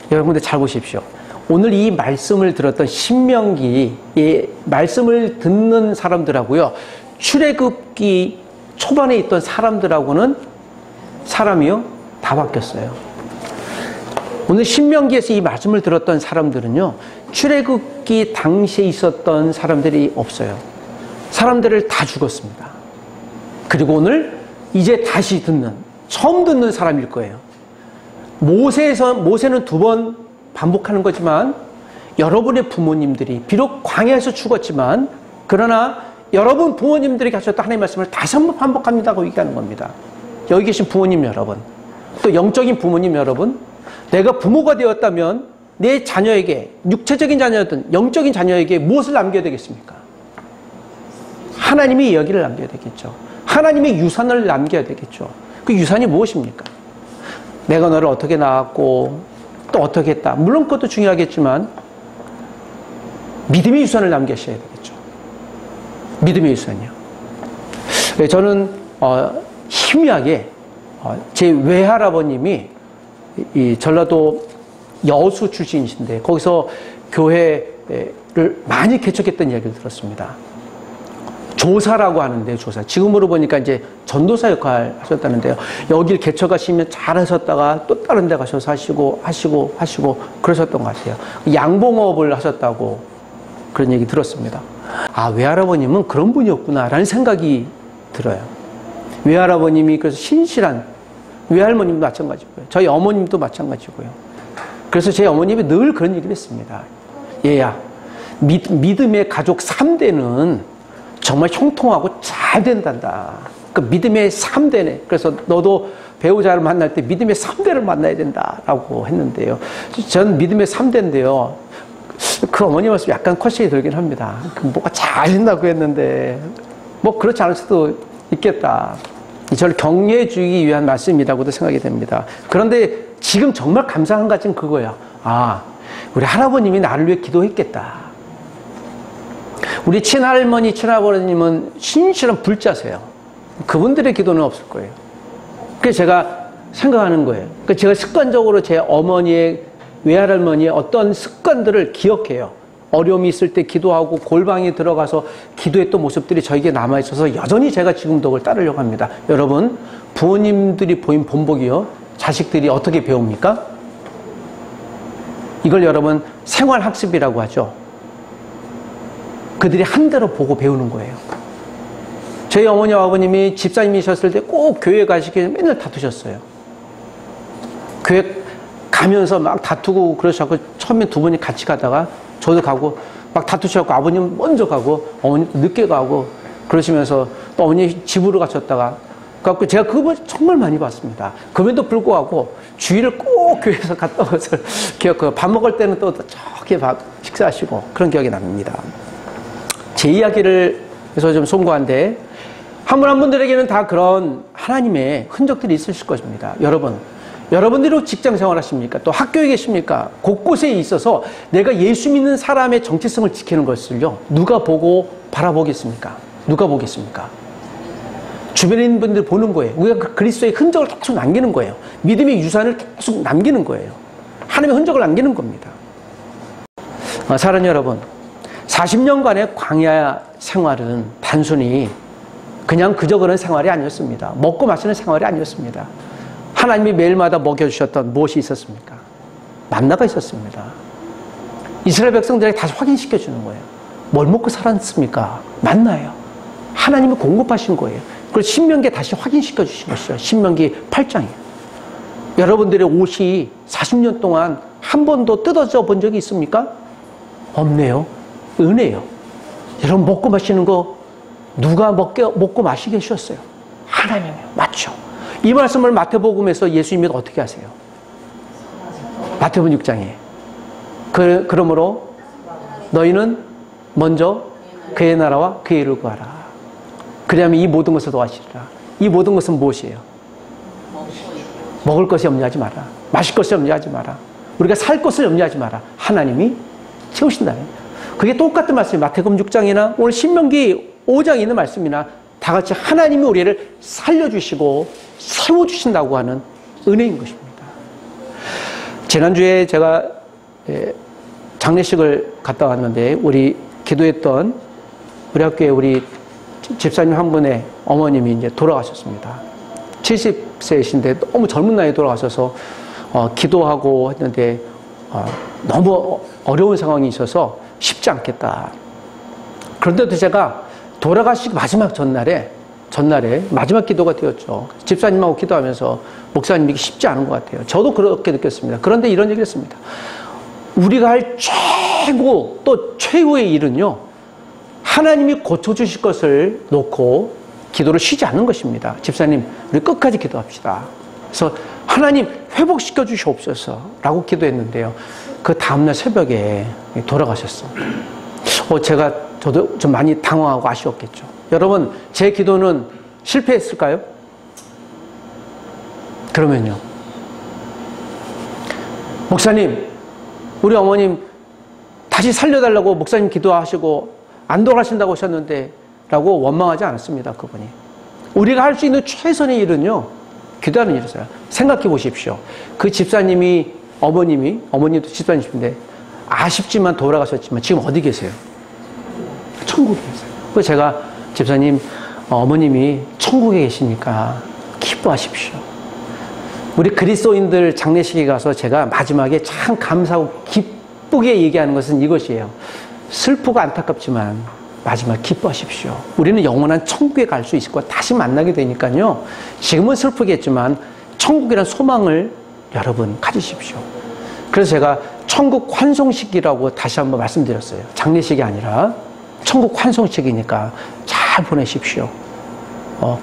여러분들 잘 보십시오. 오늘 이 말씀을 들었던 신명기의 말씀을 듣는 사람들하고요, 출애굽기 초반에 있던 사람들하고는 사람이요 다 바뀌었어요. 오늘 신명기에서 이 말씀을 들었던 사람들은요, 출애굽기 당시에 있었던 사람들이 없어요. 사람들을 다 죽었습니다. 그리고 오늘 이제 다시 처음 듣는 사람일 거예요. 모세는 2번 반복하는 거지만 여러분의 부모님들이 비록 광야에서 죽었지만 그러나 여러분 부모님들이 가셨던 하나님의 말씀을 다시 한번 반복합니다고 얘기하는 겁니다. 여기 계신 부모님 여러분, 또 영적인 부모님 여러분, 내가 부모가 되었다면 내 자녀에게, 육체적인 자녀든 영적인 자녀에게 무엇을 남겨야 되겠습니까? 하나님의 이야기를 남겨야 되겠죠. 하나님의 유산을 남겨야 되겠죠. 그 유산이 무엇입니까? 내가 너를 어떻게 낳았고 또 어떻게 했다. 물론 그것도 중요하겠지만 믿음의 유산을 남기셔야 되겠죠. 믿음의 유산이요. 저는 희미하게 제 외할아버님이 이 전라도 여수 출신이신데 거기서 교회를 많이 개척했던 이야기를 들었습니다. 조사라고 하는데요, 조사. 지금으로 보니까 이제 전도사 역할 하셨다는데요. 여길 개척하시면 잘 하셨다가 또 다른 데 가셔서 하시고 그러셨던 것 같아요. 양봉업을 하셨다고 그런 얘기 들었습니다. 외할아버님은 그런 분이었구나라는 생각이 들어요. 외할아버님이 그래서 신실한, 외할머님도 마찬가지고요. 저희 어머님도 마찬가지고요. 그래서 제 어머님이 늘 그런 얘기를 했습니다. 얘야, 믿음의 가족 3대는 정말 형통하고 잘 된단다. 그 믿음의 3대네. 그래서 너도 배우자를 만날 때 믿음의 3대를 만나야 된다라고 했는데요. 저는 믿음의 3대인데요. 그 어머니 말씀 약간 컷이 들긴 합니다. 뭐가 잘 된다고 했는데 뭐 그렇지 않을 수도 있겠다. 저를 격려해 주기 위한 말씀이라고도 생각이 됩니다. 그런데 지금 정말 감사한 가지는 그거예요. 우리 할아버님이 나를 위해 기도했겠다. 우리 친할머니, 친아버님은 신실한 불자세요. 그분들의 기도는 없을 거예요. 그래서 제가 생각하는 거예요. 그래서 제가 습관적으로 제 어머니의, 외할머니의 어떤 습관들을 기억해요. 어려움이 있을 때 기도하고 골방에 들어가서 기도했던 모습들이 저에게 남아있어서 여전히 제가 지금도 그걸 따르려고 합니다. 여러분, 부모님들이 보인 본보기요, 자식들이 어떻게 배웁니까? 이걸 여러분 생활학습이라고 하죠. 그들이 한 대로 보고 배우는 거예요. 저희 어머니와 아버님이 집사님이셨을 때 꼭 교회 가시기 전에 맨날 다투셨어요. 교회 가면서 막 다투고 그러셔서 처음에 2분이 같이 가다가 저도 가고 막 다투셔서 아버님 먼저 가고 어머니도 늦게 가고 그러시면서 또 어머니 집으로 가셨다가 그래서 제가 그걸 정말 많이 봤습니다. 그럼에도 불구하고 주일을 꼭 교회에서 갔다 온 것을 기억해요. 밥 먹을 때는 또 저기 식사하시고 그런 기억이 납니다. 제 이야기를 해서 좀 송구한데 한 분 한 분들에게는 다 그런 하나님의 흔적들이 있으실 것입니다. 여러분들이 직장 생활 하십니까? 또 학교에 계십니까? 곳곳에 있어서 내가 예수 믿는 사람의 정체성을 지키는 것을요, 누가 보고 바라보겠습니까? 누가 보겠습니까? 주변에 있는 분들 보는 거예요. 우리가 그 그리스도의 흔적을 계속 남기는 거예요. 믿음의 유산을 계속 남기는 거예요. 하나님의 흔적을 남기는 겁니다. 사랑하는 여러분, 40년간의 광야 생활은 단순히 그냥 그저 그런 생활이 아니었습니다. 먹고 마시는 생활이 아니었습니다. 하나님이 매일마다 먹여주셨던 무엇이 있었습니까? 만나가 있었습니다. 이스라엘 백성들에게 다시 확인시켜 주는 거예요. 뭘 먹고 살았습니까? 만나예요. 하나님이 공급하신 거예요. 그걸 신명기에 다시 확인시켜 주신 것이죠. 신명기 8장이에요. 여러분들의 옷이 40년 동안 한 번도 뜯어져 본 적이 있습니까? 없네요. 은혜요. 여러분 먹고 마시는 거 누가 먹고 마시게 해주셨어요? 하나님이요. 맞죠? 이 말씀을 마태복음에서 예수님이 어떻게 하세요? 마태복음 6장에 그러므로 너희는 먼저 그의 나라와 그의 일을 구하라. 그리하면 이 모든 것을 더하시리라. 이 모든 것은 무엇이에요? 먹을 것이 염려하지 마라. 마실 것이 염려하지 마라. 우리가 살 것을 염려하지 마라. 하나님이 채우신다는 거예요. 그게 똑같은 말씀이 마태복음 6장이나 오늘 신명기 5장에 있는 말씀이나 다 같이 하나님이 우리를 살려주시고 세워주신다고 하는 은혜인 것입니다. 지난주에 제가 장례식을 갔다 왔는데 우리 기도했던 우리 학교에 우리 집사님 한 분의 어머님이 이제 돌아가셨습니다. 70세이신데 너무 젊은 나이에 돌아가셔서 기도하고 했는데 너무 어려운 상황이 있어서 쉽지 않겠다. 그런데도 제가 돌아가시기 마지막 전날에 마지막 기도가 되었죠. 집사님하고 기도하면서 목사님 이게 쉽지 않은 것 같아요. 저도 그렇게 느꼈습니다. 그런데 이런 얘기를 했습니다. 우리가 할 최고 또 최후의 일은요, 하나님이 고쳐주실 것을 놓고 기도를 쉬지 않는 것입니다. 집사님, 우리 끝까지 기도합시다. 그래서 하나님 회복시켜 주시옵소서 라고 기도했는데요. 그 다음날 새벽에 돌아가셨어요. 저도 좀 많이 당황하고 아쉬웠겠죠. 여러분, 제 기도는 실패했을까요? 그러면요. 목사님, 우리 어머님 다시 살려달라고 목사님 기도하시고 안 돌아가신다고 하셨는데 라고 원망하지 않았습니다. 그분이. 우리가 할 수 있는 최선의 일은요, 기도하는 일이었어요. 생각해 보십시오. 그 집사님이 어머님도 집사님이신데 아쉽지만 돌아가셨지만 지금 어디 계세요? 천국에 계세요. 그래서 제가 집사님, 어머님이 천국에 계시니까 기뻐하십시오. 우리 그리스도인들 장례식에 가서 제가 마지막에 참 감사하고 기쁘게 얘기하는 것은 이것이에요. 슬프고 안타깝지만 마지막 기뻐하십시오. 우리는 영원한 천국에 갈 수 있을 거야. 다시 만나게 되니까요. 지금은 슬프겠지만 천국이라는 소망을 여러분 가지십시오. 그래서 제가 천국 환송식이라고 다시 한번 말씀드렸어요. 장례식이 아니라 천국 환송식이니까 잘 보내십시오.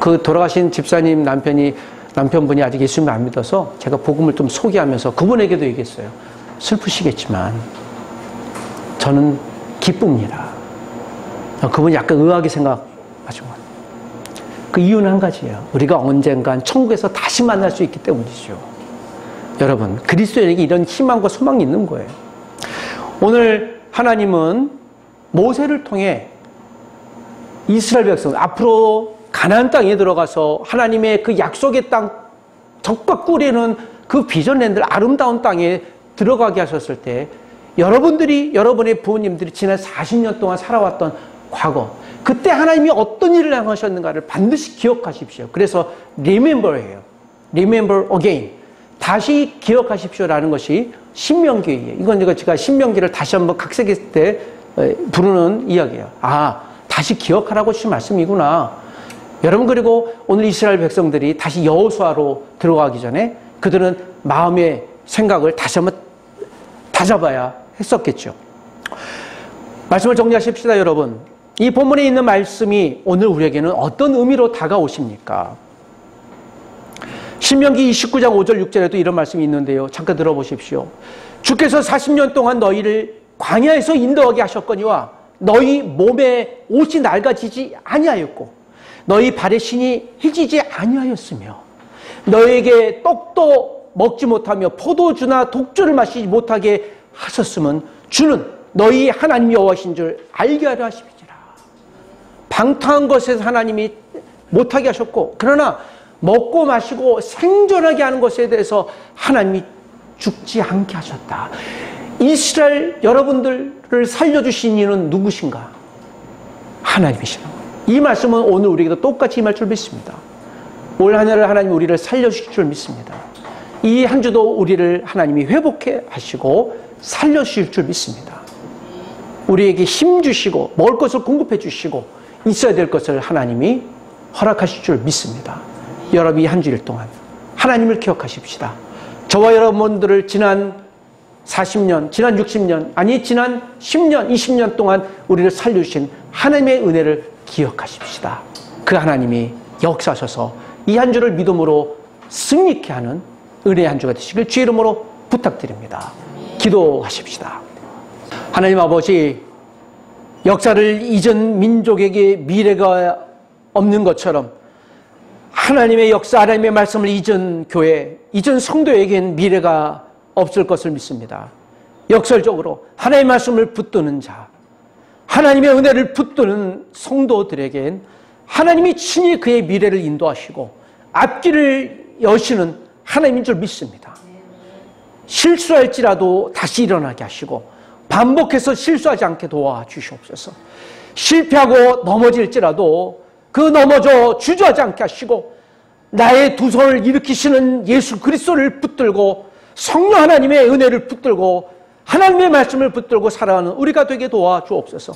그 돌아가신 집사님 남편분이 아직 예수님을 안 믿어서 제가 복음을 좀 소개하면서 그분에게도 얘기했어요. 슬프시겠지만 저는 기쁩니다. 그분이 약간 의아하게 생각하신 것 같아요. 그 이유는 한 가지예요. 우리가 언젠간 천국에서 다시 만날 수 있기 때문이죠. 여러분, 그리스도인에게 이런 희망과 소망이 있는 거예요. 오늘 하나님은 모세를 통해 이스라엘 백성 앞으로 가나안 땅에 들어가서 하나님의 그 약속의 땅, 적과 꿀이는 그 비전랜드 아름다운 땅에 들어가게 하셨을 때 여러분의 부모님들이 지난 40년 동안 살아왔던 과거, 그때 하나님이 어떤 일을 행하셨는가를 반드시 기억하십시오. 그래서 remember예요. remember again. 다시 기억하십시오라는 것이 신명기예요. 이건 제가 신명기를 다시 한번 각색했을 때 부르는 이야기예요. 다시 기억하라고 주신 말씀이구나. 여러분, 그리고 오늘 이스라엘 백성들이 다시 여호수아로 들어가기 전에 그들은 마음의 생각을 다시 한번 다잡아야 했었겠죠. 말씀을 정리하십시다, 여러분. 이 본문에 있는 말씀이 오늘 우리에게는 어떤 의미로 다가오십니까? 신명기 29장 5절 6절에도 이런 말씀이 있는데요. 잠깐 들어보십시오. 주께서 40년 동안 너희를 광야에서 인도하게 하셨거니와 너희 몸에 옷이 낡아지지 아니하였고 너희 발에 신이 희지지 아니하였으며 너희에게 떡도 먹지 못하며 포도주나 독주를 마시지 못하게 하셨으면 주는 너희 하나님 여호와신 줄 알게 하려 하십니라. 방탕한 것에서 하나님이 못하게 하셨고, 그러나 먹고 마시고 생존하게 하는 것에 대해서 하나님이 죽지 않게 하셨다. 이스라엘 여러분들을 살려주신 이는 누구신가? 하나님이시는 거예요. 이 말씀은 오늘 우리에게도 똑같이 임할 줄 믿습니다. 올 한 해를 하나님이 우리를 살려주실 줄 믿습니다. 이 한 주도 우리를 하나님이 회복해 하시고 살려주실 줄 믿습니다. 우리에게 힘 주시고 먹을 것을 공급해 주시고 있어야 될 것을 하나님이 허락하실 줄 믿습니다. 여러분 이 한 주일 동안 하나님을 기억하십시다. 저와 여러분들을 지난 40년, 지난 60년, 아니 지난 10년, 20년 동안 우리를 살려주신 하나님의 은혜를 기억하십시다. 그 하나님이 역사하셔서 이 한 주를 믿음으로 승리케 하는 은혜의 한 주가 되시길 주의 이름으로 부탁드립니다. 기도하십시다. 하나님 아버지, 역사를 잊은 민족에게 미래가 없는 것처럼 하나님의 역사, 하나님의 말씀을 잊은 교회, 잊은 성도에겐 미래가 없을 것을 믿습니다. 역설적으로 하나님의 말씀을 붙드는 자, 하나님의 은혜를 붙드는 성도들에겐 하나님이 친히 그의 미래를 인도하시고 앞길을 여시는 하나님인 줄 믿습니다. 실수할지라도 다시 일어나게 하시고 반복해서 실수하지 않게 도와주시옵소서. 실패하고 넘어질지라도 그 넘어져 주저하지 않게 하시고 나의 두 손을 일으키시는 예수 그리스도를 붙들고 성령 하나님의 은혜를 붙들고 하나님의 말씀을 붙들고 살아가는 우리가 되게 도와주옵소서.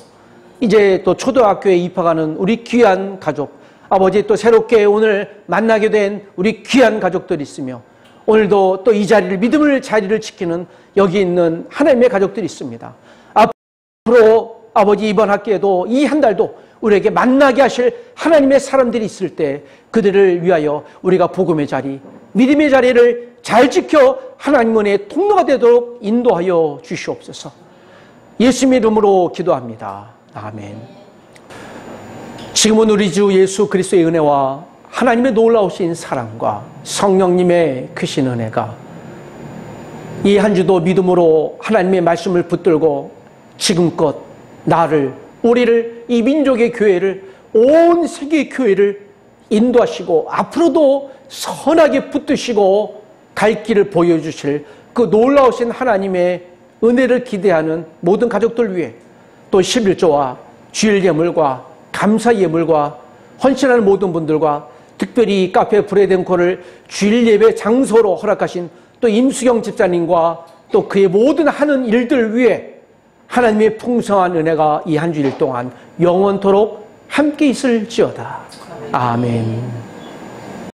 이제 또 초등학교에 입학하는 우리 귀한 가족, 아버지 또 새롭게 오늘 만나게 된 우리 귀한 가족들이 있으며 오늘도 또 이 자리를, 믿음을 자리를 지키는 여기 있는 하나님의 가족들이 있습니다. 앞으로 아버지 이번 학기에도 이 한 달도 우리에게 만나게 하실 하나님의 사람들이 있을 때 그들을 위하여 우리가 복음의 자리, 믿음의 자리를 잘 지켜 하나님 은혜의 통로가 되도록 인도하여 주시옵소서. 예수님 이름으로 기도합니다. 아멘. 지금은 우리 주 예수 그리스도의 은혜와 하나님의 놀라우신 사랑과 성령님의 크신 은혜가 이 한 주도 믿음으로 하나님의 말씀을 붙들고 지금껏 나를, 우리를, 이 민족의 교회를, 온 세계의 교회를 인도하시고 앞으로도 선하게 붙드시고 갈 길을 보여주실 그 놀라우신 하나님의 은혜를 기대하는 모든 가족들 위해 또 11조와 주일 예물과 감사 예물과 헌신하는 모든 분들과 특별히 카페 브레덴코를 주일 예배 장소로 허락하신 또 임수경 집사님과 또 그의 모든 하는 일들 위해 하나님의 풍성한 은혜가 이 한 주일 동안 영원토록 함께 있을지어다. 아멘.